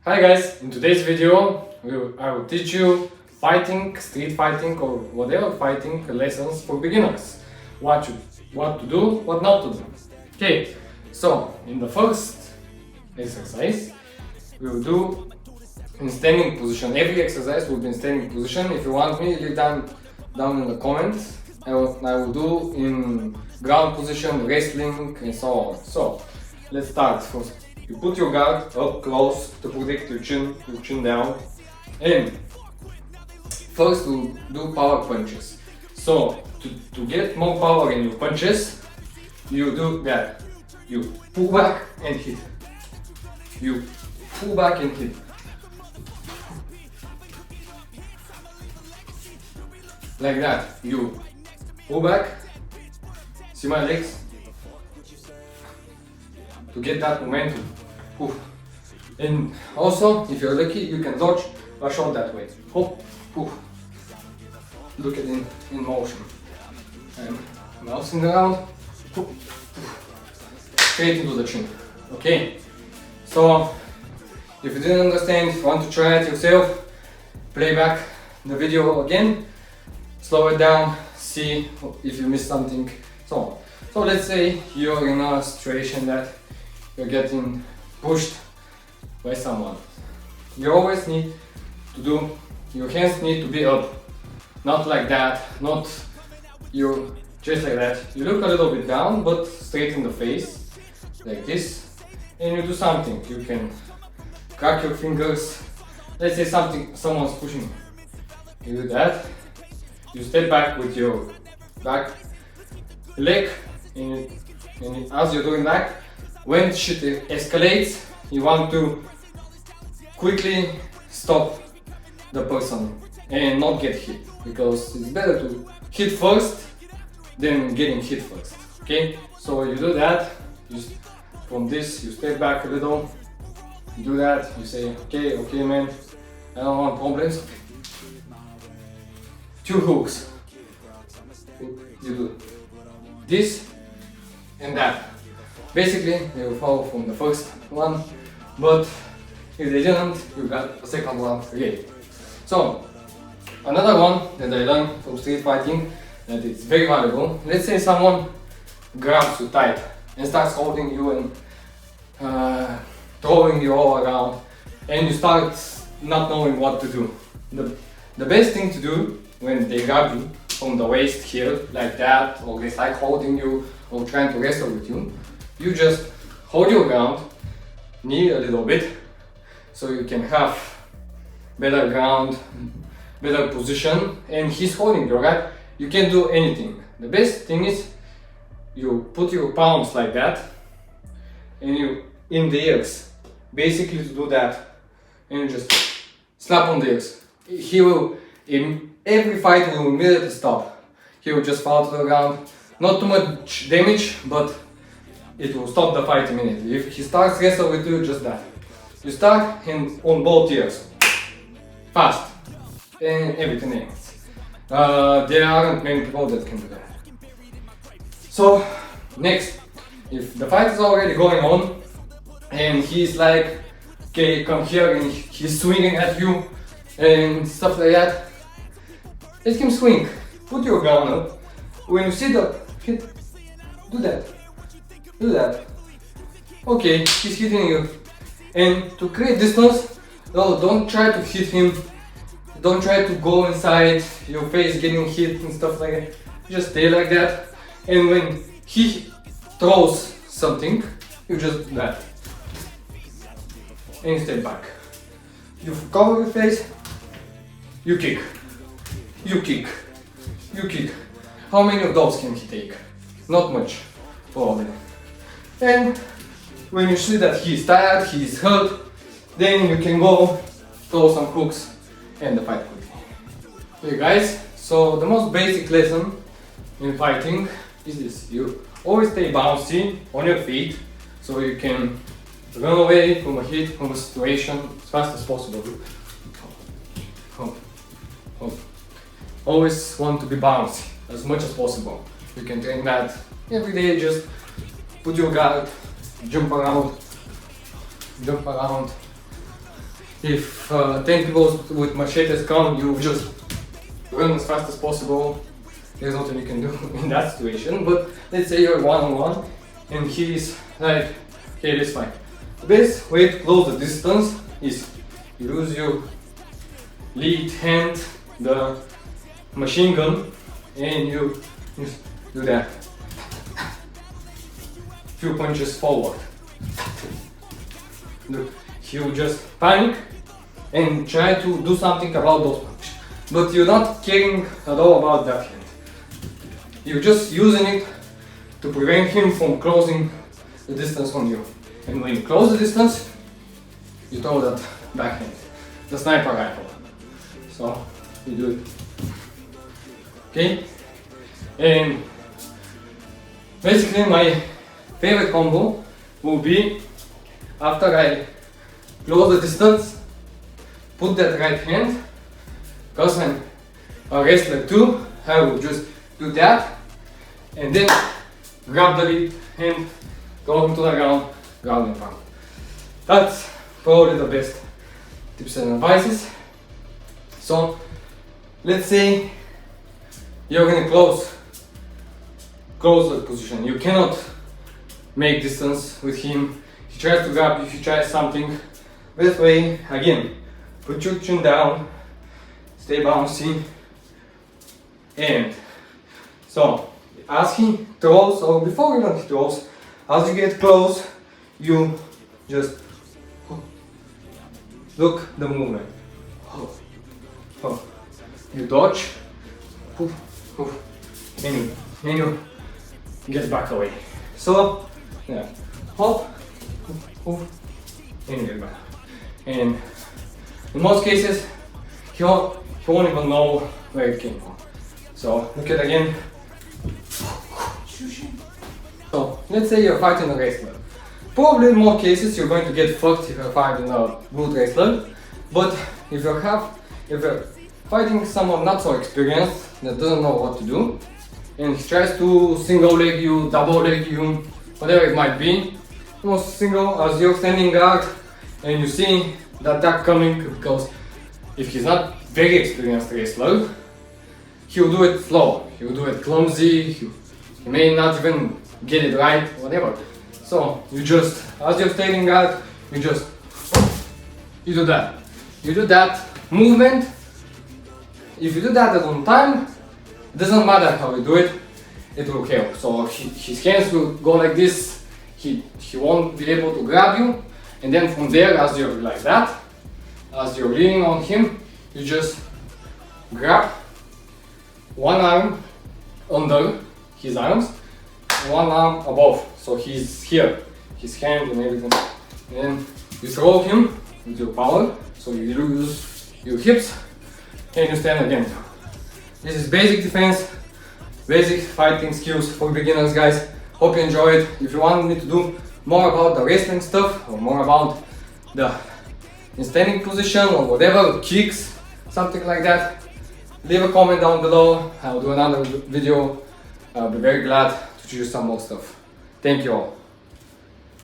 Hi guys, in today's video I will teach you fighting, street fighting or whatever fighting lessons for beginners. What to do, what not to do. Okay, so in the first exercise we will do in standing position. Every exercise will be in standing position. If you want me, leave down in the comments. I will do in ground position, wrestling and so on. So let's start first. You put your guard up close to protect your chin down, and first we'll do power punches. So to get more power in your punches, you do that. You pull back and hit. You pull back and hit. Like that. You pull back. See my legs? To get that momentum. Oof. And also, if you're lucky, you can dodge a shot that way. Hop, poof. Look at it in motion. And bouncing around, poof, poof. Straight into the chin. Okay. So, if you didn't understand, if you want to try it yourself, play back the video again, slow it down, see if you missed something, so on. So let's say you're in a situation that you're getting pushed by someone. You always need to do, your hands need to be up, not like that, not you just like that. You look a little bit down, but straight in the face, like this, and you do something. You can crack your fingers. Let's say someone's pushing. You do that. You step back with your back leg, and as you're doing that, when shit escalates, you want to quickly stop the person and not get hit, because it's better to hit first than getting hit first. Okay, so you do that. From this, you step back a little. You do that. You say, okay, man, I don't want problems. Two hooks. You do this and that. Basically, they will follow from the first one, but if they didn't, you got a second one again. So, another one that I learned from street fighting that is very valuable. Let's say someone grabs you tight and starts holding you and throwing you all around, and you start not knowing what to do. The best thing to do when they grab you from the waist here, like that, or they start holding you or trying to wrestle with you, you just hold your ground, knee a little bit, so you can have better ground, better position, and he's holding you, right? You can do anything. The best thing is you put your palms like that, and you in the ears, basically to do that, and you just slap on the ears. He will, in every fight, will immediately stop. He will just fall to the ground, not too much damage, but it will stop the fight immediately. If he starts wrestling with you, just that. You start and on both ears, fast, and everything else. There aren't many people that can do that. So, next, if the fight is already going on, and he's like, okay, come here, and he's swinging at you, and stuff like that, let him swing. Put your gun up. When you see the hit, do that. Do that. Okay, he's hitting you. And to create distance, no, don't try to hit him. Don't try to go inside your face getting hit and stuff like that. Just stay like that. And when he throws something, you just do that. And step back. You cover your face. You kick. You kick. You kick. How many of those can he take? Not much, probably. And when you see that he's tired, he's hurt, then you can go throw some hooks and the fight quickly. Okay guys, so the most basic lesson in fighting is this. You always stay bouncy on your feet so you can run away from a hit, from a situation as fast as possible. Always want to be bouncy as much as possible. You can train that every day. Just put your guard, jump around, if 10 people with machetes come, you just run as fast as possible. There's nothing you can do in that situation. But let's say you're one-on-one and he's like, okay, that's fine. The best way to close the distance is you use your lead hand, the machine gun, and you just do that. Few punches forward. You just panic and try to do something about those punches. But you're not caring at all about that hand. You're just using it to prevent him from closing the distance from you. And when you close the distance, you throw that backhand, the sniper rifle. So you do it. Okay? And basically my favorite combo will be after I close the distance, put that right hand, because I'm a wrestler too, I will just do that and then grab the lead hand, go into the ground, ground and pound. That's probably the best tips and advices. So let's say you're gonna close the position. You cannot make distance with him. He tries to grab you, if you try something. Best way, again, put your chin down, stay bouncy, and so as he throws, or before even he throws, as you get close, you just look the movement. You dodge, and you get back away. So, yeah, hop, and you get back. And in most cases, he won't even know where it came from. So, look at again. So, let's say you're fighting a wrestler. Probably in more cases you're going to get fucked if you're fighting a good wrestler. But if you're fighting someone not so experienced, that doesn't know what to do, and he tries to single leg you, double leg you, whatever it might be, most single as you're standing guard and you see the attack coming, because if he's not very experienced wrestler, he'll do it slow, he'll do it clumsy, he may not even get it right, whatever. So you just, as you're standing guard, you do that. You do that movement. If you do that at one time, it doesn't matter how you do it, it will kill. So his hands will go like this, he won't be able to grab you, and then from there, as you're like that, as you're leaning on him, you just grab one arm under his arms, one arm above, so he's here, his hand and everything. And then you throw him with your power, so you use your hips and you stand again. This is basic defense, basic fighting skills for beginners, guys. Hope you enjoyed. If you want me to do more about the wrestling stuff or more about the standing position or whatever, kicks, something like that, leave a comment down below. I'll do another video. I'll be very glad to choose some more stuff. Thank you all.